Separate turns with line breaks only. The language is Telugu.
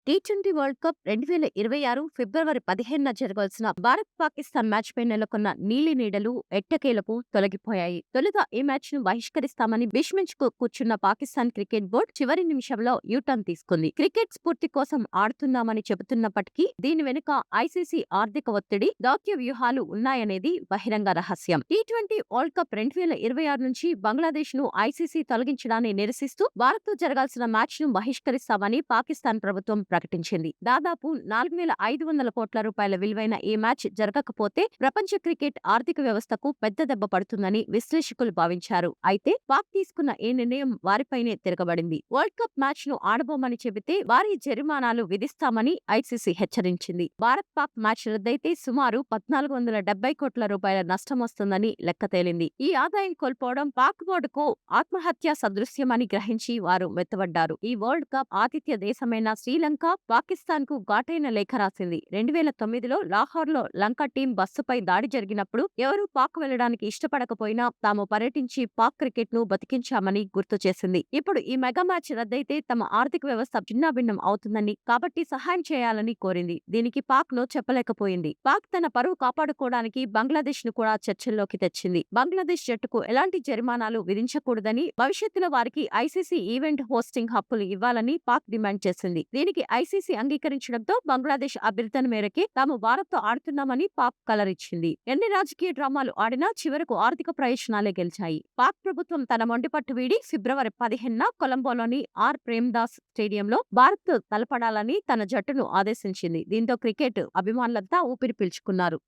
టీ20 వరల్డ్ కప్ 2026 ఫిబ్రవరి 15న జరగాల్సిన భారత్-పాకిస్తాన్ మ్యాచ్‌పై నెలకొన్న నీలి నీడలు ఎట్టకేలకు తొలగిపోయాయి. తొలుత ఈ మ్యాచ్‌ను బహిష్కరిస్తామని భీష్మించుకు కూర్చున్న పాకిస్తాన్ క్రికెట్ బోర్డు చివరి నిమిషంలో యూటర్న్ తీసుకుంది. క్రికెట్ స్ఫూర్తి కోసం ఆడుతున్నామని చెబుతున్నప్పటికీ దీని వెనుక ఐసీసీ ఆర్థిక ఒత్తిడి, దౌత్య వ్యూహాలు ఉన్నాయనేది బహిరంగ రహస్యం. టీ20 వరల్డ్ కప్ 2026 నుంచి బంగ్లాదేశ్‌ను ఐసీసీ తొలగించడాన్ని నిరసిస్తూ భారత్‌తో జరగాల్సిన మ్యాచ్‌ను బహిష్కరిస్తామని పాకిస్తాన్ ప్రభుత్వం ప్రకటించింది. దాదాపు 4,500 కోట్ల రూపాయల విలువైన ఈ మ్యాచ్ జరగకపోతే ప్రపంచ క్రికెట్ ఆర్థిక వ్యవస్థకు పెద్ద దెబ్బ పడుతుందని విశ్లేషకులు భావించారు. అయితే పాక్ తీసుకున్న ఈ నిర్ణయం వారిపైనే తిరగబడింది. వరల్డ్ కప్ మ్యాచ్ ను ఆడబోమని చెబితే భారీ జరిమానాలు విధిస్తామని ఐసీసీ హెచ్చరించింది. భారత్-పాక్ మ్యాచ్ రద్దయితే సుమారు 1,470 కోట్ల రూపాయల నష్టం వస్తుందని లెక్క తేలింది. ఈ ఆదాయం కోల్పోవడం పాక్ బోర్డుకు ఆత్మహత్య సదృశ్యమని గ్రహించి వారు మెత్తబడ్డారు. ఈ వరల్డ్ కప్ ఆతిథ్య దేశమైన శ్రీలంక పాకిస్తాన్ కు ఘాటైన లేఖ రాసింది. 2009లో లాహోర్లో లంక టీం బస్సుపై దాడి జరిగినప్పుడు ఎవరూ పాక్ వెళ్లడానికి ఇష్టపడకపోయినా తాము పర్యటించి పాక్ క్రికెట్ ను బతికించామని గుర్తు చేసింది. ఇప్పుడు ఈ మెగా మ్యాచ్ రద్దయితే తమ ఆర్థిక వ్యవస్థ చిన్నాభిన్నం అవుతుందని, కాబట్టి సహాయం చేయాలని కోరింది. దీనికి పాక్ నో చెప్పలేకపోయింది. పాక్ తన పరువు కాపాడుకోవడానికి బంగ్లాదేశ్ ను కూడా చర్చల్లోకి తెచ్చింది. బంగ్లాదేశ్ జట్టుకు ఎలాంటి జరిమానాలు విధించకూడదని, భవిష్యత్తులో వారికి ఐసీసీ ఈవెంట్ హోస్టింగ్ హక్కులు ఇవ్వాలని పాక్ డిమాండ్ చేసింది. దీనికి ఐసీసీ అంగీకరించడంతో బంగ్లాదేశ్ అభ్యర్థన మేరకే తాము భారత్తో ఆడుతున్నామని పాక్ కలరిచ్చింది. ఎన్ని రాజకీయ డ్రామాలు ఆడినా చివరకు ఆర్థిక ప్రయోజనాలే గెలిచాయి. పాక్ ప్రభుత్వం తన మొండిపట్టు వీడి ఫిబ్రవరి 15న కొలంబోలోని ఆర్ ప్రేమ్దాస్ స్టేడియంలో భారత్ తలపడాలని తన జట్టును ఆదేశించింది. దీంతో క్రికెట్ అభిమానులంతా ఊపిరి పీల్చుకున్నారు.